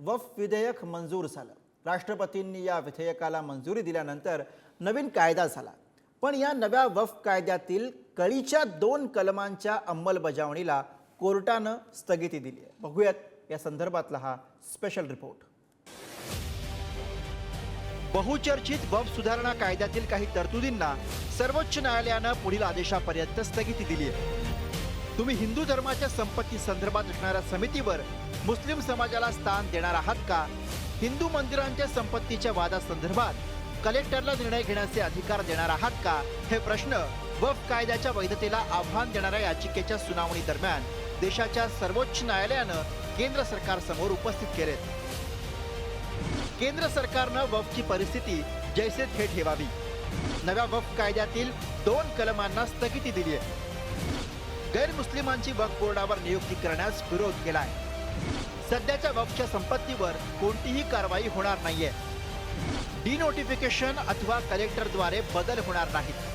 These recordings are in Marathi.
वक्फ विधेयक मंजूर झालं। राष्ट्रपतींनी या विधेयकाला मंजुरी दिल्यानंतर नवीन कायदा झाला। पण या नव्या वक्फ कायद्यातील कळीच्या 2 कलमांच्या अंमलबजावणीला कोर्टानं स्थगिती दिली आहे। बघूयात या संदर्भातला हा स्पेशल रिपोर्ट। बहुचर्चित वक्फ सुधारणा कायद्यातील काही तरतुदींना सर्वोच्च न्यायालयानं पुढील आदेशापर्यंत स्थगिती दिली आहे। तुम्ही हिंदू धर्माच्या संपत्ती संदर्भात असणाऱ्या समितीवर मुस्लिम समाजाला स्थान देणार आहात का? हिंदू मंदिरांच्या संपत्तीच्या वादासंदर्भात कलेक्टरला निर्णय घेण्याचे अधिकार देणार आहात का? हे प्रश्न वक्फ कायद्याच्या वैधतेला आव्हान देणाऱ्या याचिकेच्या सुनावणी दरम्यान देशाच्या सर्वोच्च न्यायालयानं केंद्र सरकारसमोर उपस्थित केलेत। केंद्र सरकारनं वक्फची परिस्थिती जैसे थे ठेवावी, नव्या वक्फ कायद्यातील 2 कलमांना स्थगिती दिली आहे। गैरमुस्लिमांची वक्फ बोर्डावर नियुक्ती करण्यास विरोध केलाय। सध्याच्या वक्फच्या संपत्तीवर कोणतीही कारवाई होणार नाहीये। डिनोटिफिकेशन अथवा कलेक्टरद्वारे बदल होणार नाहीत।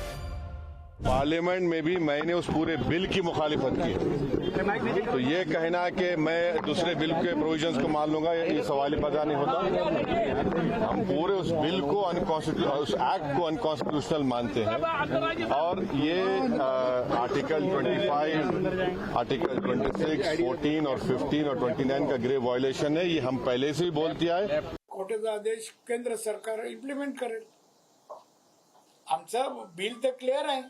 पार्लियामेंट में भी मैंने उस पूरे बिल की मुखालिफत की, तो ये कहना कि मैं दूसरे बिल के प्रोविजंस को मान लूंगा, ये सवाल ही पैदा नहीं होता। हम पूरे उस बिल को उस एक्ट को अनकॉन्स्टिट्यूशनल मानते हैं और ये आर्टिकल 25, आर्टिकल 26, 14 और 15 और 29 का ग्रेव वायलेशन है। ये हम पहले से ही बोलते आए। कोर्टाचा आदेश केंद्र सरकार इम्प्लिमेंट करेल। आमचं बिल तर क्लिअर आहे,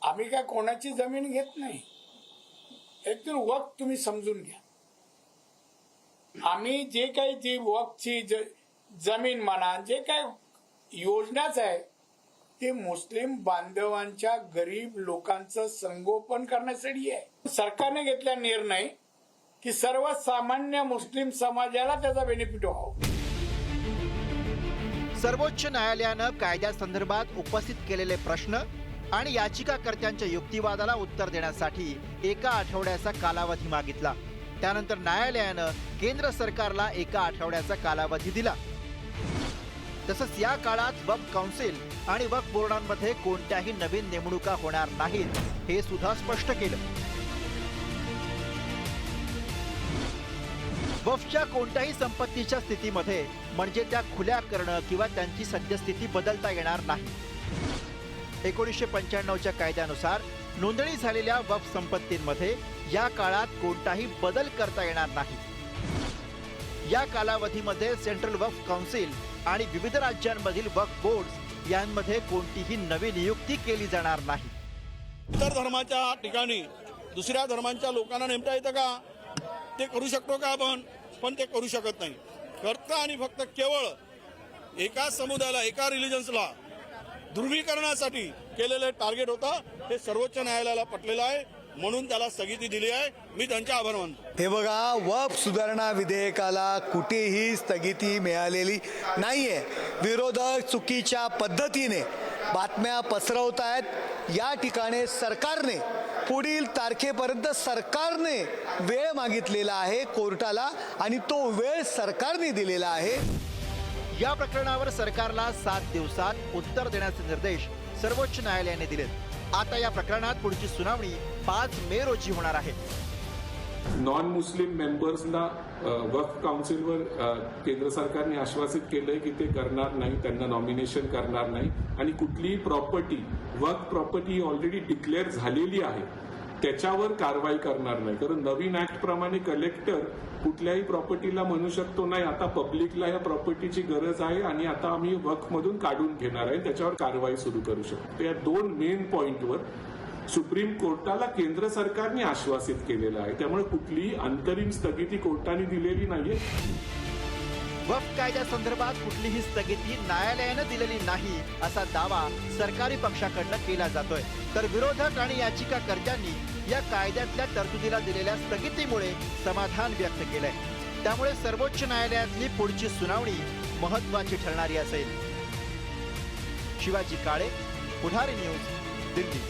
आम्ही काय कोणाची जमीन घेत नाही। एकदम वक्फ तुम्ही समजून घ्या। आम्ही जे काही जी वक्फची जमीन म्हणा, जे काय योजनाच आहे ते मुस्लिम बांधवांच्या गरीब लोकांचं संगोपन करण्यासाठी आहे। सरकारने घेतला निर्णय की सर्वसामान्य मुस्लिम समाजाला त्याचा बेनिफिट व्हावा। सर्वोच्च न्यायालयानं कायद्यासंदर्भात उपस्थित केलेले प्रश्न आणि याचिकाकर्त्यांच्या युक्तिवादाला उत्तर देण्यासाठी 1 आठवड्याचा कालावधी मागितला। त्यानंतर न्यायालयानं केंद्र सरकारला 1 आठवड्याचा कालावधी दिला। तसंच या काळात वक्फ काउन्सिल आणि वक्फ बोर्डांमध्ये कोणत्याही नवीन नेमणुका होणार नाहीत हे सुद्धा स्पष्ट केलं। वक्फच्या कोणत्याही संपत्तीच्या स्थितीमध्ये म्हणजे त्या खुल्या करणं किंवा त्यांची सद्यस्थिती बदलता येणार नाही। 1995च्या कायद्यानुसार नोंदणी झालेल्या वक्फ संपत्तींमध्ये या काळात कोणताही बदल करता येणार नाही। या कालावधीमध्ये सेंट्रल वक्फ काउन्सिल आणि विविध राज्यांमधील वक्फ बोर्ड यांमध्ये कोणतीही नवी नियुक्ती केली जाणार नाही। इतर धर्माच्या ठिकाणी दुसऱ्या धर्मांच्या लोकांना नेमता येतं का? ते करू शकतो का आपण? पण ते करू शकत नाही। फक्त आणि फक्त केवळ एका समुदायाला, एका रिलिजन्सला ध्रुवीकरणासाठी केलेले टार्गेट होतं। हे सर्वोच्च न्यायालयाला पटलेलं आहे, म्हणून त्याला स्थगिती दिली आहे। मी त्यांचे आभार मानतो। हे बघा, वक्फ सुधारणा विधेयकाला कुठेही स्थगिती मिळालेली नाहीये। विरोधक चुकीच्या पद्धतीने बातम्या पसरवत आहेत। या ठिकाणी सरकारने पुढील तारखेपर्यंत सरकारने वेळ मागितलेला आहे कोर्टाला आणि तो वेळ सरकारने दिलेला आहे। या प्रकरणावर सरकारला 7 दिवसात उत्तर देण्याचे निर्देश सर्वोच्च न्यायालयाने दिलेत। आता या प्रकरणात पुढची सुनावणी 5 मे रोजी होणार आहे। नॉन मुस्लिम मेंबर्सना वक्फ काउन्सिलवर केंद्र सरकारने आश्वासित केलंय की ते करणार नाही, त्यांना नॉमिनेशन करणार नाही आणि कुठलीही प्रॉपर्टी, वक्फ प्रॉपर्टी ऑलरेडी डिक्लेअर झालेली आहे त्याच्यावर कारवाई करणार नाही। कारण नवीन ऍक्ट प्रमाणे कलेक्टर कुठल्याही प्रॉपर्टीला म्हणू शकतो नाही आता पब्लिकला या प्रॉपर्टीची गरज आहे आणि आता आम्ही वक्फ मधून काढून घेणार आहे, त्याच्यावर कारवाई सुरू करू शकतो। या 2 मेन पॉइंटवर सुप्रीम कोर्टाला केंद्र सरकारने आश्वासित केलेलं आहे, त्यामुळे कुठलीही अंतरिम स्थगिती कोर्टाने दिलेली नाहीये। वक्फ कायद्यासंदर्भात कुठलीही स्थगिती न्यायालयानं दिलेली नाही असा दावा सरकारी पक्षाकडनं केला जातोय। तर विरोधक आणि याचिकाकर्त्यांनी या कायद्यातल्या तरतुदीला दिलेल्या स्थगितीमुळे समाधान व्यक्त केलंय। त्यामुळे सर्वोच्च न्यायालयातली पुढची सुनावणी महत्त्वाची ठरणारी असेल। शिवाजी काळे, पुढारी न्यूज, दिल्ली।